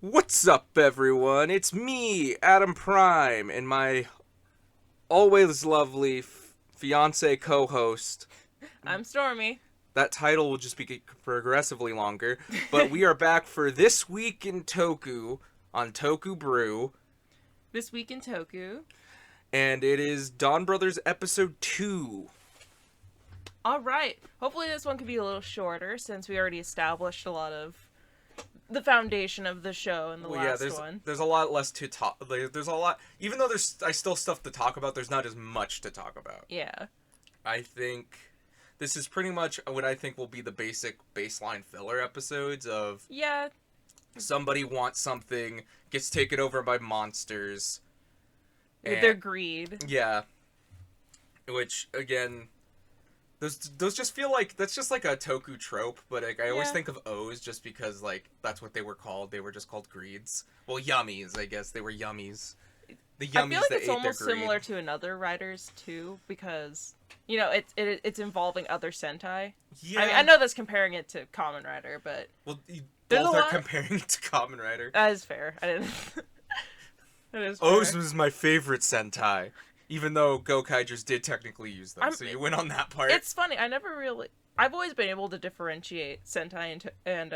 What's up, everyone? It's me, Adam Prime, and my always lovely fiance co-host. I'm Stormy. That title will just be progressively longer, but we are back for This Week in Toku on TokuBrew. This Week in Toku. And it is Donbrothers episode 2. Alright. Hopefully this one could be a little shorter, since we already established a lot of the foundation of the show in the last one. There's a lot less to talk. There's a lot, even though I still stuff to talk about. There's not as much to talk about. Yeah. I think this is pretty much what I think will be the basic baseline filler episodes of. Yeah. Somebody wants something, gets taken over by monsters. With their greed. Yeah. Which again. Those just feel like, that's just like a Toku trope, but like, I always think of O's just because, like, that's what they were called. They were just called greeds. Well, yummies, I guess. They were yummies. The yummies I feel like that it's ate almost their greed. similar to another writers, too, because, you know, it's involving other Sentai. Yeah. I mean, I know that's comparing it to Kamen Rider, but... Well, There's both a are lot... comparing it to Kamen Rider. That is fair. I didn't... That is fair. O's was my favorite Sentai. Even though Gokaijers did technically use them, so you went on that part. It's funny, I've always been able to differentiate Sentai and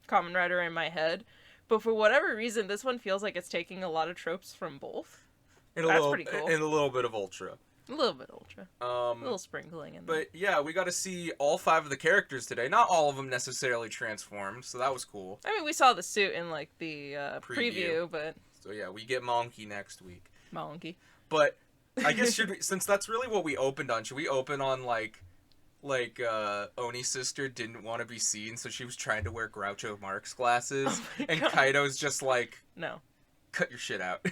Kamen Rider in my head, but for whatever reason, this one feels like it's taking a lot of tropes from both. That's pretty cool. And a little bit of Ultra. A little bit Ultra. A little sprinkling in there. But yeah, we got to see all 5 of the characters today. Not all of them necessarily transformed, so that was cool. I mean, we saw the suit in, like, the preview, but... So yeah, we get Monkey next week. Monkey. But... I guess since that's really what we opened on, should we open on like Oni's sister didn't want to be seen, so she was trying to wear Groucho Marx glasses, and Kaido's just like, no, cut your shit out,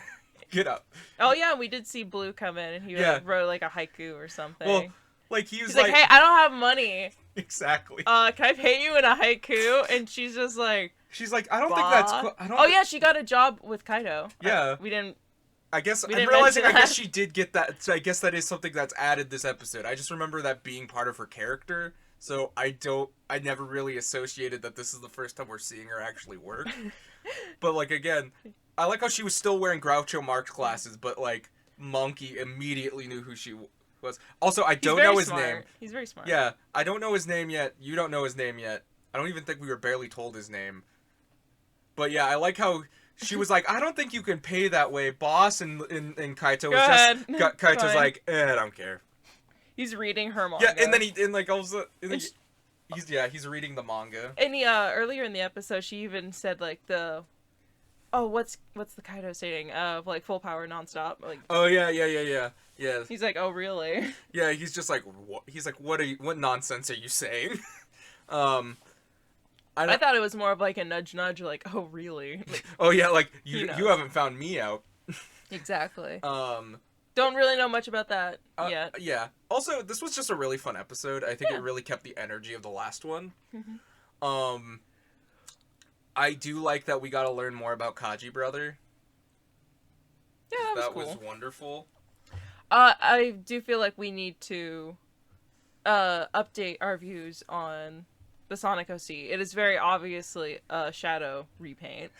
get up. Oh yeah, we did see Blue come in, and he wrote like a haiku or something. Well, like he's like, hey, I don't have money. Exactly. Can I pay you in a haiku? And she's just like, I don't think that's. Oh yeah, she got a job with Kaido. Yeah, we didn't. I guess I'm realizing. I guess she did get that. So I guess that is something that's added this episode. I just remember that being part of her character. So I never really associated that this is the first time we're seeing her actually work. But like again, I like how she was still wearing Groucho Marx glasses, but like Monkey immediately knew who she was. Also, I don't know his name. He's very smart. Yeah, I don't know his name yet. You don't know his name yet. I don't even think we were barely told his name. But yeah, I like how. She was like, I don't think you can pay that way, boss. And Kaito was just... Kaito's like, I don't care. He's reading her manga. Yeah, and then like, also... he's reading the manga. And earlier in the episode, she even said, like, what's the Kaido saying? Like, full power nonstop. Like, oh, yeah. He's like, oh, really? Yeah, he's just like, what? He's like, what nonsense are you saying? I thought it was more of like a nudge, like, oh, really? Like, oh, yeah, like, you haven't found me out. Exactly. Don't really know much about that yet. Yeah. Also, this was just a really fun episode. I think it really kept the energy of the last one. Mm-hmm. I do like that we got to learn more about Kaji Brother. Yeah, that cool. was wonderful. I do feel like we need to update our views on the Sonic OC. It is very obviously Shadow repaint.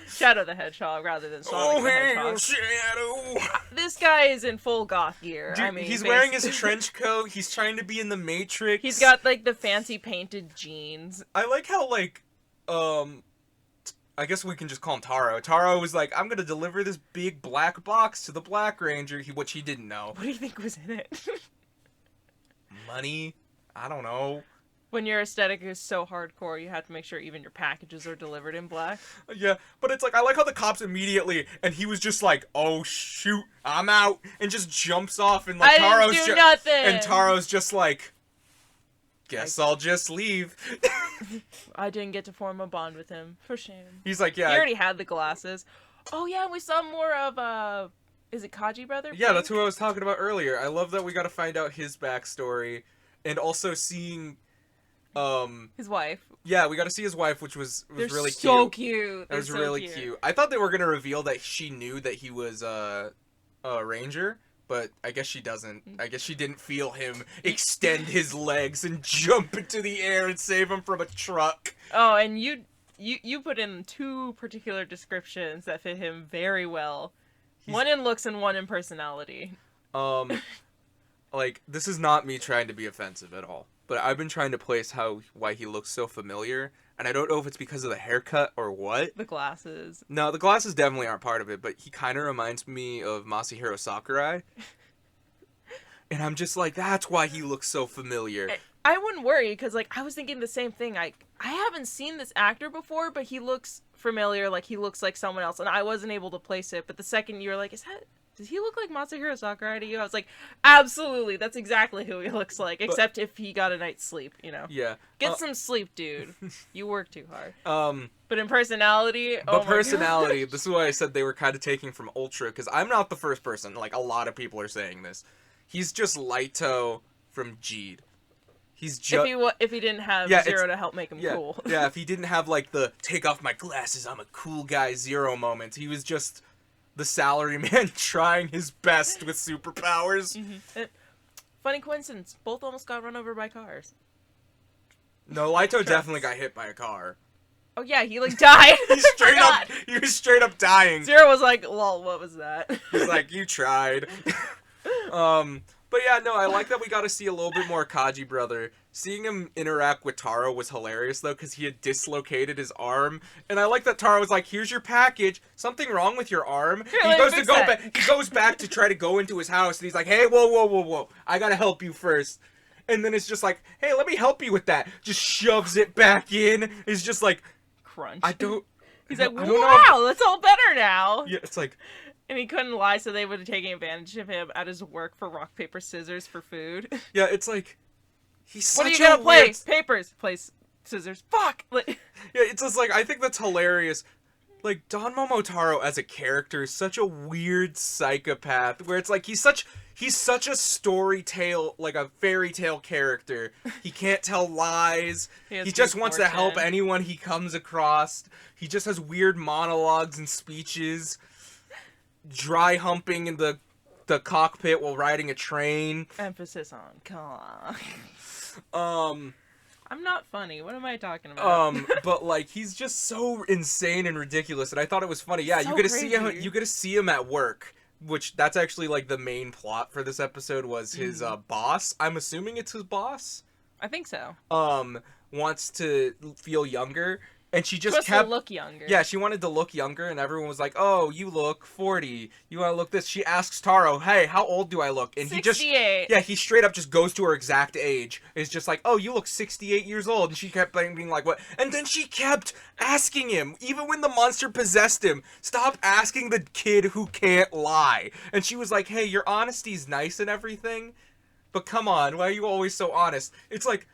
Shadow the Hedgehog rather than Sonic the Hedgehog. Shadow! This guy is in full goth gear. Dude, I mean, he's wearing his trench coat. He's trying to be in the Matrix. He's got like the fancy painted jeans. I like how like, I guess we can just call him Taro. Taro was like, I'm gonna deliver this big black box to the Black Ranger, which he didn't know. What do you think was in it? Money? I don't know. When your aesthetic is so hardcore, you have to make sure even your packages are delivered in black. Yeah, but it's like, I like how the cops immediately, and he was just like, oh shoot, I'm out, and just jumps off, and like nothing. And Taro's just like, guess I'll just leave. I didn't get to form a bond with him. For shame. He's like, yeah. He already had the glasses. Oh yeah, we saw more of, is it Kaji Brother? Yeah, that's who I was talking about earlier. I love that we got to find out his backstory, and also seeing... his wife. Yeah, we got to see his wife, which was really cute. So cute. That was really cute. I thought they were gonna reveal that she knew that he was a ranger, but I guess she doesn't. I guess she didn't feel him extend his legs and jump into the air and save him from a truck. Oh, and you you put in two particular descriptions that fit him very well. One in looks and one in personality. Like, this is not me trying to be offensive at all, but I've been trying to place why he looks so familiar, and I don't know if it's because of the haircut or what. The glasses. No, the glasses definitely aren't part of it, but he kind of reminds me of Masahiro Sakurai. And I'm just like, that's why he looks so familiar. I wouldn't worry, because, like, I was thinking the same thing. I haven't seen this actor before, but he looks familiar, like, he looks like someone else, and I wasn't able to place it, but the second you were like, does he look like Masahiro Sakurai to you? I was like, absolutely, that's exactly who he looks like, except if he got a night's sleep, you know? Yeah. Get some sleep, dude. You work too hard. But in personality, this is why I said they were kind of taking from Ultra, because I'm not the first person, like, a lot of people are saying this. He's just Lighto from Jeed. He's just... If he didn't have Zero to help make him cool. Yeah, if he didn't have, like, the take off my glasses, I'm a cool guy Zero moment. He was just the salaryman trying his best with superpowers. Mm-hmm. Funny coincidence, both almost got run over by cars. No, Lighto definitely got hit by a car. Oh yeah, he like died. He was straight up dying. Zero was like, lol, what was that? He's like, you tried. But yeah, no, I like that we got to see a little bit more Kaji Brother. Seeing him interact with Taro was hilarious, though, because he had dislocated his arm. And I like that Taro was like, here's your package. Something wrong with your arm? Here, He goes back to try to go into his house, and he's like, hey, whoa. I got to help you first. And then it's just like, hey, let me help you with that. Just shoves it back in. It's just like... Crunch. He's like, wow, that's all better now. Yeah, it's like... And he couldn't lie, so they would have taken advantage of him at his work for rock, paper, scissors for food. Yeah, it's like... He's such what are you gonna play? Papers. Play scissors. Fuck! Yeah, it's just like, I think that's hilarious. Like, Don Momotaro as a character is such a weird psychopath, where it's like, he's such a story tale, like a fairy tale character. He can't tell lies. He just wants to help anyone he comes across. He just has weird monologues and speeches. Dry humping in the cockpit while riding a train. Emphasis on I'm not funny. What am I talking about? But like, he's just so insane and ridiculous, and I thought it was funny. Yeah, you get to see him at work, which that's actually like the main plot for this episode was his boss. I'm assuming it's his boss. I think so. Wants to feel younger. And she just kept to look younger. Yeah, she wanted to look younger, and everyone was like, "Oh, you look 40. You want to look this?" She asks Taro, "Hey, how old do I look?" And 68. he straight up just goes to her exact age. It's just like, "Oh, you look 68 years old." And she kept being like, "What?" And then she kept asking him, even when the monster possessed him, "Stop asking the kid who can't lie." And she was like, "Hey, your honesty's nice and everything, but come on, why are you always so honest?" It's like,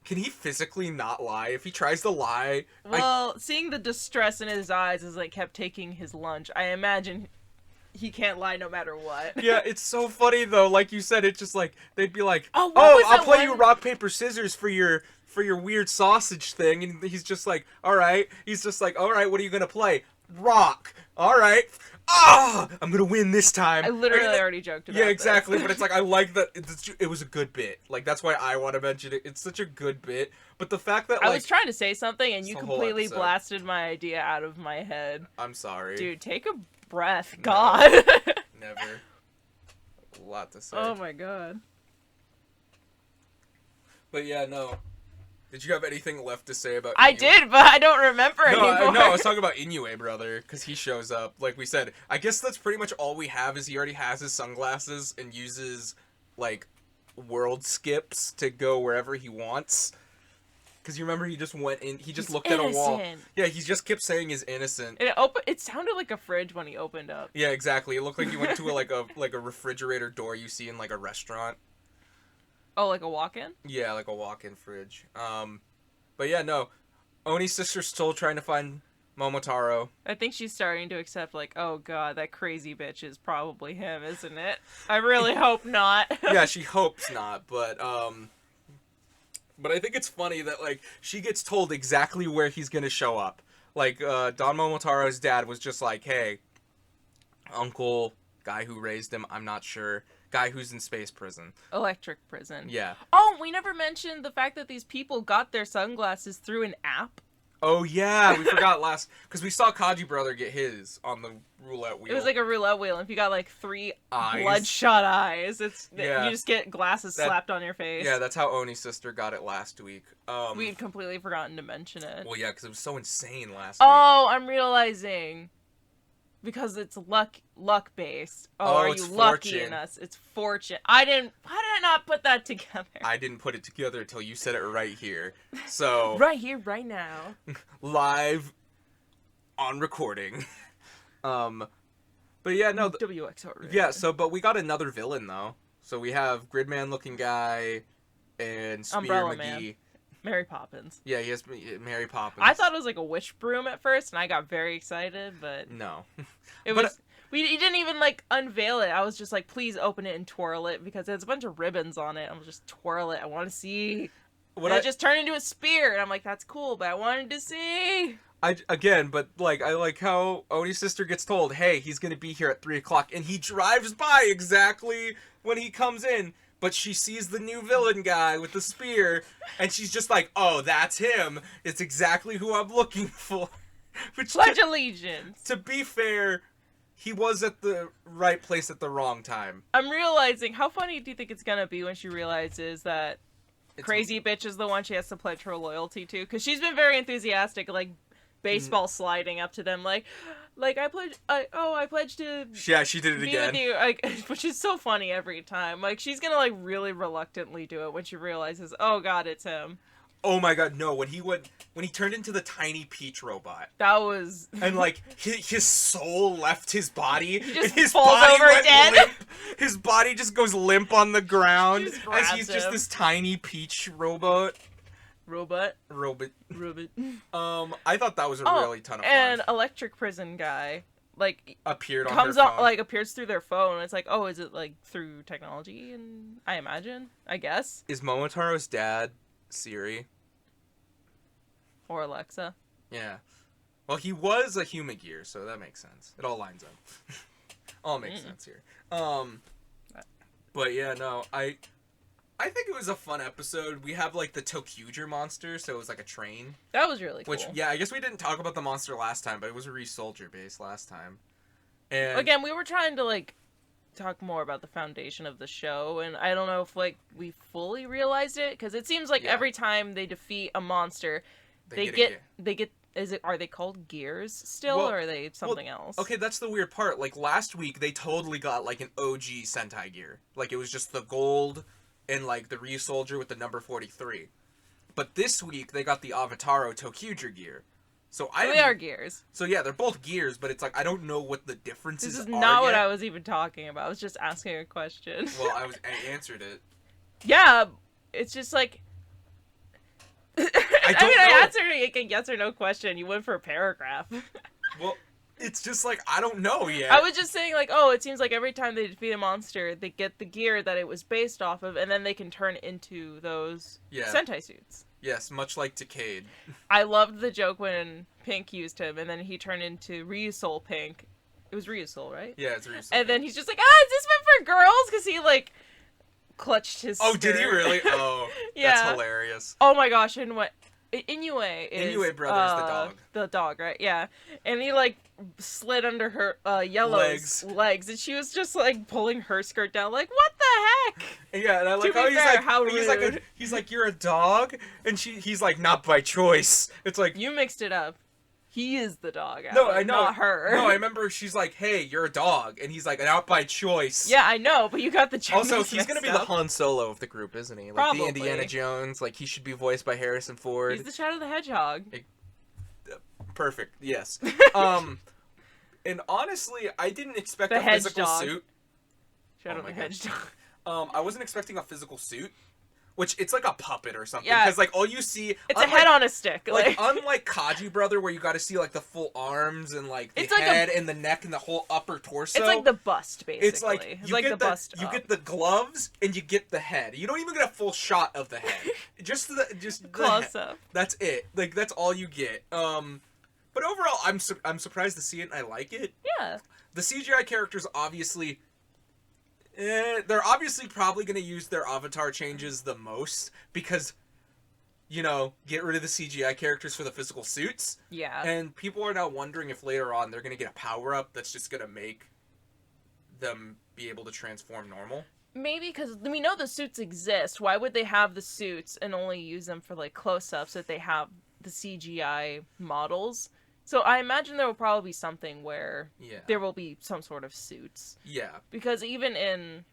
can he physically not lie? If he tries to lie... Well, seeing the distress in his eyes as I kept taking his lunch, I imagine he can't lie no matter what. Yeah, it's so funny, though. Like you said, it's just like, they'd be like, I'll play you rock, paper, scissors for your weird sausage thing. And he's just like, alright. He's just like, alright, what are you gonna play? Rock. Alright. I'm gonna win this time. I literally already joked about Yeah, exactly, this. But it's like, I like that, it was a good bit. Like, that's why I want to mention it. It's such a good bit. But the fact that, like... I was trying to say something, and you completely blasted my idea out of my head. I'm sorry. Dude, take a breath. God. Never. A lot to say. Oh my god. But yeah, no. Did you have anything left to say about I did, but I don't remember anymore. No, I was talking about Inoue, brother, because he shows up. Like we said, I guess that's pretty much all we have is he already has his sunglasses and uses, like, world skips to go wherever he wants. Because you remember he just went in, he just looked at a wall. Yeah, he just kept saying he's innocent. It sounded like a fridge when he opened up. Yeah, exactly. It looked like he went to a refrigerator door you see in, like, a restaurant. Oh, like a walk-in? Yeah, like a walk-in fridge. But yeah, no. Oni's sister's still trying to find Momotaro. I think she's starting to accept, like, oh god, that crazy bitch is probably him, isn't it? I really hope not. Yeah, she hopes not, but I think it's funny that, like, she gets told exactly where he's gonna show up. Like, Don Momotaro's dad was just like, hey, uncle, guy who raised him, I'm not sure. Guy who's in space prison. Electric prison. Yeah. Oh, we never mentioned the fact that these people got their sunglasses through an app. Oh yeah, we forgot because we saw Kaji Brother get his on the roulette wheel. It was like a roulette wheel. If you got like 3 Eyes. bloodshot eyes, you Yeah. just get glasses slapped on your face. Yeah, that's how Oni's sister got it last week. We had completely forgotten to mention it. Well, yeah, because it was so insane last week. Oh, I'm realizing. Because it's luck based. Oh, are you lucky fortune. in us? It's fortune. Why did I not put that together? I didn't put it together until you said it right here. So right here, right now. live on recording. But yeah, no. WXR. Right? Yeah, but we got another villain though. So we have Gridman looking guy and Spear Umbrella McGee. Man. Mary Poppins. Yeah, he has Mary Poppins. I thought it was like a wish broom at first, and I got very excited, but no. He didn't even like unveil it. I was just like, please open it and twirl it because there's a bunch of ribbons on it. I'm just twirl it. I want to see. It just turned into a spear, and I'm like, that's cool, but I wanted to see. I like how Oni's sister gets told, hey, he's gonna be here at 3:00, and he drives by exactly when he comes in. But she sees the new villain guy with the spear, and she's just like, oh, that's him. It's exactly who I'm looking for. Pledge allegiance. To be fair, he was at the right place at the wrong time. I'm realizing, how funny do you think it's gonna be when she realizes that Crazy Bitch is the one she has to pledge her loyalty to? Because she's been very enthusiastic, like, baseball sliding up to them, like I pledge to. Yeah, she did it be again. With you, like, which is so funny every time. Like, she's gonna like really reluctantly do it when she realizes, oh god, it's him. Oh my god, no! When he turned into the tiny peach robot, that was and like his soul left his body, he just and his falls body over went dead. limp. His body just goes limp on the ground as he's just him. this tiny peach robot. Robot. I thought that was a really ton of fun. And Electric Prison guy, like, appeared on comes their up, phone. like, appears through their phone. It's like, oh, is it like through technology? And I imagine, I guess. Is Momotaro's dad Siri? Or Alexa? Yeah. Well, he was a human gear, so that makes sense. It all lines up. All makes sense here. But yeah, no, I think it was a fun episode. We have, like, the TokuBrew monster, so it was like a train. That was really cool. Which, yeah, I guess we didn't talk about the monster last time, but it was a Re-Soldier base last time. And again, we were trying to, like, talk more about the foundation of the show, and I don't know if, like, we fully realized it, because it seems like every time they defeat a monster, they get are they called gears still, or are they something else? Okay, that's the weird part. Like, last week, they totally got, like, an OG Sentai gear. Like, it was just the gold and, like, the Re-Soldier with the number 43. But this week, they got the Avataro TokuBrew gear. So they are gears. So yeah, they're both gears, but it's like, I don't know what the differences are. This is not what I was even talking about. I was just asking a question. Well, I answered it. Yeah, it's just like... I answered it a yes or no question. You went for a paragraph. Well... It's just like, I don't know yet. I was just saying, like, oh, it seems like every time they defeat a monster, they get the gear that it was based off of, and then they can turn into those Sentai suits. Yes, much like Decade. I loved the joke when Pink used him, and then he turned into Ryusol Pink. It was Ryusol, right? Yeah, it's Ryusol. And then he's just like, is this meant for girls? Because he, like, clutched his skirt. Did he really? Oh, yeah. That's hilarious. Oh my gosh, and what... Inoue is... Inoue Brother is the dog. The dog, right? Yeah. And he, like, slid under her Yellow's legs, and she was just, like, pulling her skirt down, like, what the heck? Yeah, and I like how he's like, you're a dog? And he's like, not by choice. It's like... You mixed it up. He is the dog, no, I know. Not her. No, I remember she's like, hey, you're a dog. And he's like, not by choice. Yeah, I know, but you got the choice. Also, he's going to be the Han Solo of the group, isn't he? Like, probably. The Indiana Jones. Like, he should be voiced by Harrison Ford. He's the Shadow the Hedgehog. Perfect, yes. And honestly, I didn't expect a physical suit. Shadow the Hedgehog. I wasn't expecting a physical suit. Which, it's like a puppet or something. Yeah. Because, like, all you see... It's a head on a stick. Like, unlike Kaji Brother, where you got to see, like, the full arms and, like, the head and the neck and the whole upper torso. It's like the bust, basically. It's like, you get the bust you get the gloves and you get the head. You don't even get a full shot of the head. just close up. That's it. Like, that's all you get. But overall, I'm surprised to see it and I like it. Yeah. The CGI characters obviously... they're obviously probably going to use their avatar changes the most because you know, get rid of the CGI characters for the physical suits. Yeah. And people are now wondering if later on they're going to get a power-up that's just going to make them be able to transform normal. Maybe because we know the suits exist. Why would they have the suits and only use them for, like, close-ups if they have the CGI models? So I imagine there will probably be something where there will be some sort of suits. Yeah. Because even in,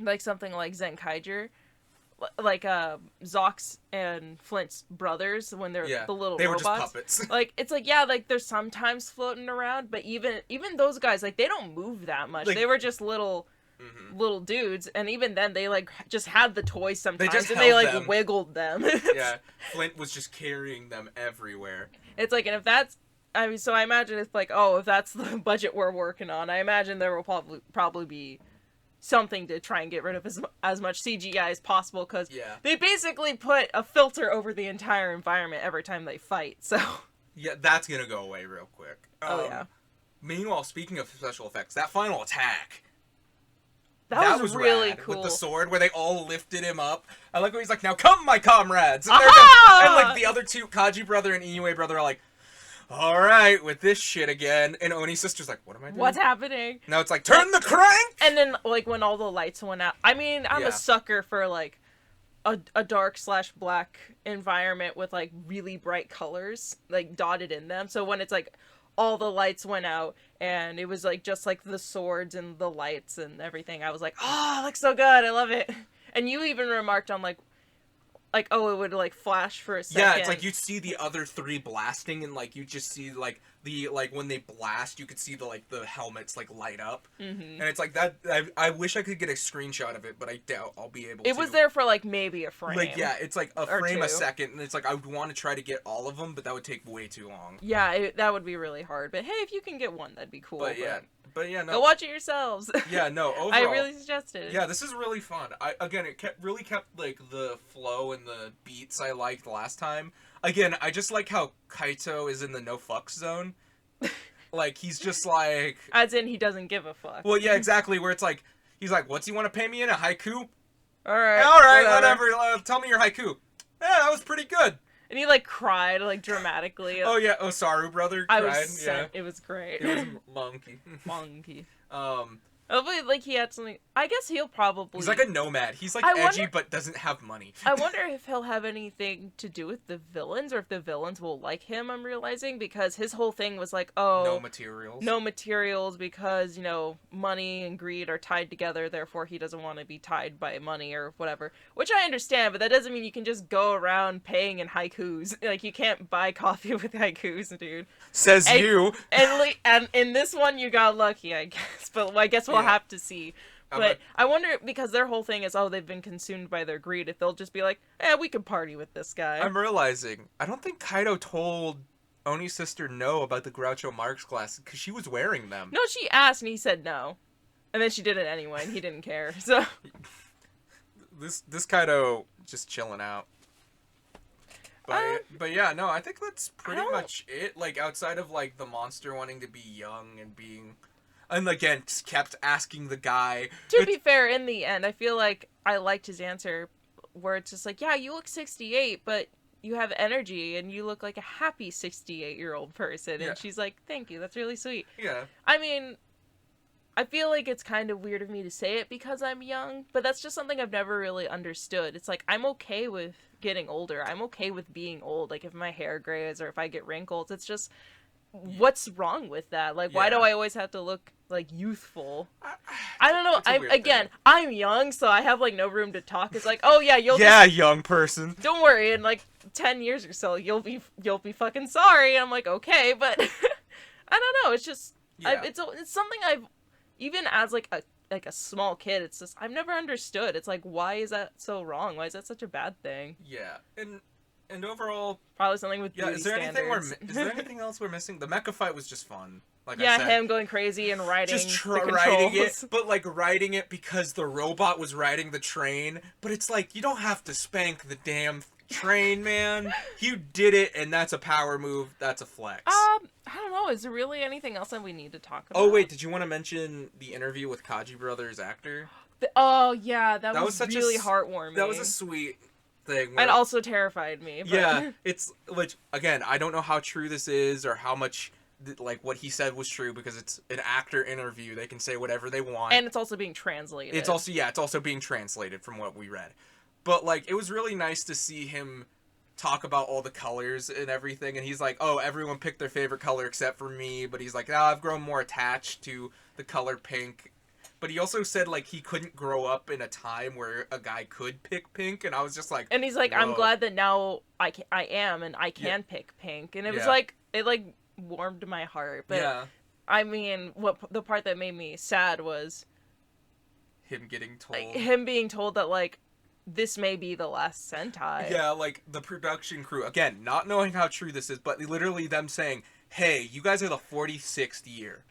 like, something like Zenkaiger, like, Zox and Flint's brothers, when they're the little they robots. Were just puppets. Like, it's like, yeah, like, they're sometimes floating around, but even those guys, like, they don't move that much. Like, they were just little dudes, and even then, they, like, just had the toys sometimes, and they, like, them. Wiggled them. Yeah, Flint was just carrying them everywhere. It's like, and if that's, I mean, so I imagine it's like, oh, if that's the budget we're working on, I imagine there will probably be something to try and get rid of as much CGI as possible, because they basically put a filter over the entire environment every time they fight, so... Yeah, that's gonna go away real quick. Yeah. Meanwhile, speaking of special effects, that final attack... That was really rad, cool. With the sword, where they all lifted him up. I like when he's like, now come, my comrades! And, and like, the other two, Kaji Brother and Inoue Brother, are like, alright, with this shit again. And Oni's sister's like, what am I doing? What's happening? Now it's like, turn the crank! And then, like, when all the lights went out... I mean, I'm a sucker for, like, a dark/black environment with, like, really bright colors, like, dotted in them. So when it's, like... all the lights went out, and it was, like, just, like, the swords and the lights and everything. I was like, oh, it looks so good, I love it. And you even remarked on, like, oh, it would, like, flash for a second. Yeah, it's like, you'd see the other three blasting, and, like, you just see, like, when they blast, you could see the, like, the helmets, like, light up. And it's like, that, I wish I could get a screenshot of it, but I doubt I'll be able to. It was there for, like, maybe a frame. Like, yeah, it's like a frame a second, and it's like, I would want to try to get all of them, but that would take way too long. Yeah, that would be really hard, but hey, if you can get one, that'd be cool. But yeah, no. Go watch it yourselves. Yeah, no, overall. I really suggest it. Yeah, this is really fun. It really kept, like, the flow and the beats I liked last time. Again, I just like how Kaito is in the no fucks zone. Like, he's just like... As in, he doesn't give a fuck. Well, yeah, exactly, where it's like, he's like, what's he want to pay me in? A haiku? Alright, whatever. Tell me your haiku. Yeah, that was pretty good. And he, like, cried, like, dramatically. Oh, yeah, Osaru Brother cried. It was great. It was monkey. Monkey. Hopefully, like, he had something... I guess he'll probably... He's like a nomad. He's, like, edgy, but doesn't have money. I wonder if he'll have anything to do with the villains, or if the villains will like him, I'm realizing, because his whole thing was like, oh... No materials. No materials, because, you know, money and greed are tied together, therefore he doesn't want to be tied by money or whatever. Which I understand, but that doesn't mean you can just go around paying in haikus. Like, you can't buy coffee with haikus, dude. Says you. And in this one, you got lucky, I guess. But I guess we'll have to see. But I wonder, because their whole thing is, oh, they've been consumed by their greed, if they'll just be like, we could party with this guy. I'm realizing, I don't think Kaido told Oni's sister no about the Groucho Marx glasses, because she was wearing them. No, she asked, and he said no. And then she did it anyway, and he didn't care, so... This Kaido just chilling out. But yeah, no, I think that's pretty much it. Like, outside of, like, the monster wanting to be young and being... And again, just kept asking the guy. To be fair, in the end, I feel like I liked his answer, where it's just like, yeah, you look 68, but you have energy, and you look like a happy 68-year-old person. And she's like, thank you, that's really sweet. Yeah. I mean, I feel like it's kind of weird of me to say it because I'm young, but that's just something I've never really understood. It's like, I'm okay with getting older. I'm okay with being old. Like, if my hair grays or if I get wrinkles, it's just... What's wrong with that? Like, why do I always have to look, like, youthful? I don't know. I'm young, so I have, like, no room to talk. It's like, oh, yeah, young person. Don't worry, in, like, 10 years or so, you'll be fucking sorry. I'm like, okay, but I don't know. It's just, it's something I've, even as, like a small kid, it's just, I've never understood. It's like, why is that so wrong? Why is that such a bad thing? Yeah, and overall, probably something with beauty standards. Is there anything else we're missing? The mecha fight was just fun. Like I said. Him going crazy and riding riding it, but like riding it because the robot was riding the train. But it's like, you don't have to spank the damn train, man. You did it, and that's a power move. That's a flex. I don't know. Is there really anything else that we need to talk about? Oh wait, did you want to mention the interview with Kaji Brother's actor? Oh yeah, that was really heartwarming. That was a sweet. thing. And also terrified me. But... Yeah, it's, which, again, I don't know how true this is or how much, like, what he said was true, because it's an actor interview. They can say whatever they want. And it's also being translated. It's also being translated from what we read. But, like, it was really nice to see him talk about all the colors and everything, and he's like, oh, everyone picked their favorite color except for me, but he's like, I've grown more attached to the color pink. But he also said, like, he couldn't grow up in a time where a guy could pick pink, and I was just like... And he's like, whoa. I'm glad that now I can pick pink. And it was like, it, like, warmed my heart. But, yeah. I mean, the part that made me sad was... him getting told... Like, him being told that, like, this may be the last Sentai. Yeah, like, the production crew, again, not knowing how true this is, but literally them saying, hey, you guys are the 46th year.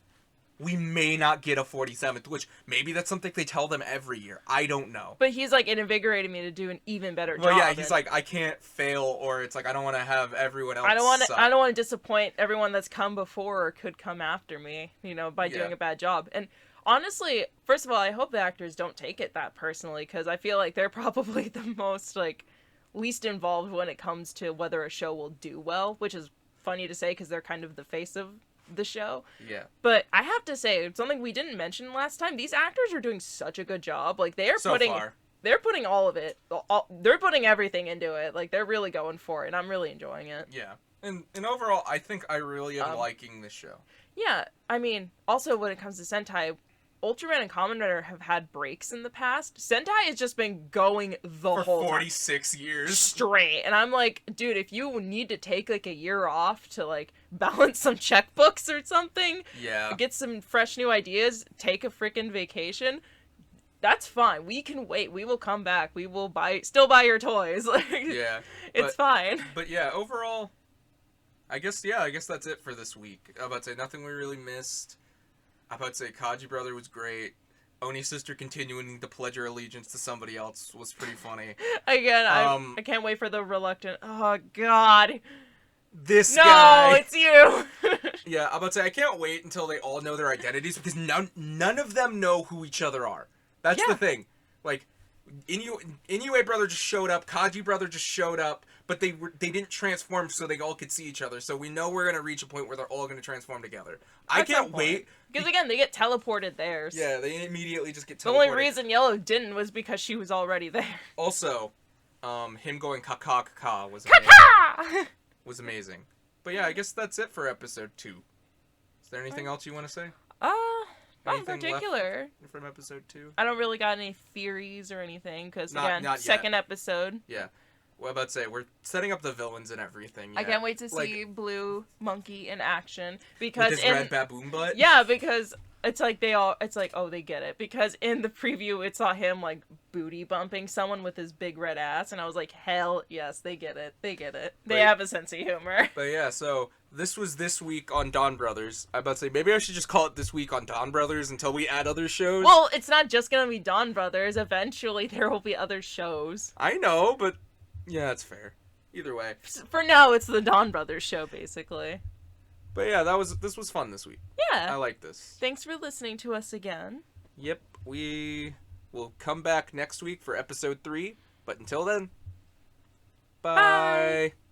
We may not get a 47th, which maybe that's something they tell them every year. I don't know. But he's like, it invigorated me to do an even better job. Well, yeah, he's like, I can't fail, or it's like, I don't want to have everyone else I don't want to suck. disappoint everyone that's come before or could come after me, you know, by doing a bad job. And honestly, first of all, I hope the actors don't take it that personally, because I feel like they're probably the most, like, least involved when it comes to whether a show will do well, which is funny to say because they're kind of the face of the show. Yeah. But I have to say, something we didn't mention last time, these actors are doing such a good job. Like, they're putting all of it, they're putting everything into it. Like, they're really going for it, and I'm really enjoying it. Yeah. And overall, I think I really am liking this show. Yeah, I mean, also when it comes to Sentai, Ultraman and Kamen Rider have had breaks in the past. Sentai has just been going the whole time. 46 years. Straight. And I'm like, dude, if you need to take, like, a year off to, like, balance some checkbooks or something, get some fresh new ideas, take a freaking vacation, that's fine. We can wait. We will come back. We will still buy your toys. Like, yeah. It's fine. But yeah, overall, I guess that's it for this week. I'm about to say nothing we really missed. I'm about to say Kaji Brother was great. Oni's sister continuing to pledge her allegiance to somebody else was pretty funny. Again, I can't wait for the reluctant. Oh God. This guy. No, it's you. Yeah, I'm about to say I can't wait until they all know their identities, because none of them know who each other are. That's the thing. Like, Inoue Brother just showed up, Kaji Brother just showed up, but they didn't transform so they all could see each other. So we know we're gonna reach a point where they're all gonna transform together. I can't wait. Because again, they get teleported there. Yeah, they immediately just get teleported. The only reason Yellow didn't was because she was already there. Also, him going kaka kaka was amazing. But yeah, I guess that's it for episode 2. Is there anything else you want to say? Not in particular. From episode 2? I don't really got any theories or anything, because again, second episode. Yeah. Well, I'm about to say, we're setting up the villains and everything. Yeah. I can't wait to see Blue Monkey in action, because with his red baboon butt? Yeah, because it's like oh, they get it. Because in the preview, it saw him, like, booty bumping someone with his big red ass, and I was like, hell yes, they get it. They get it. They have a sense of humor. But yeah, so this was this week on Donbrothers. I'm about to say, maybe I should just call it this week on Donbrothers until we add other shows. Well, it's not just gonna be Donbrothers. Eventually, there will be other shows. I know, but yeah, it's fair. Either way. For now, it's the Donbrothers show, basically. But yeah, this was fun this week. Yeah. I like this. Thanks for listening to us again. Yep, we will come back next week for episode 3. But until then, bye.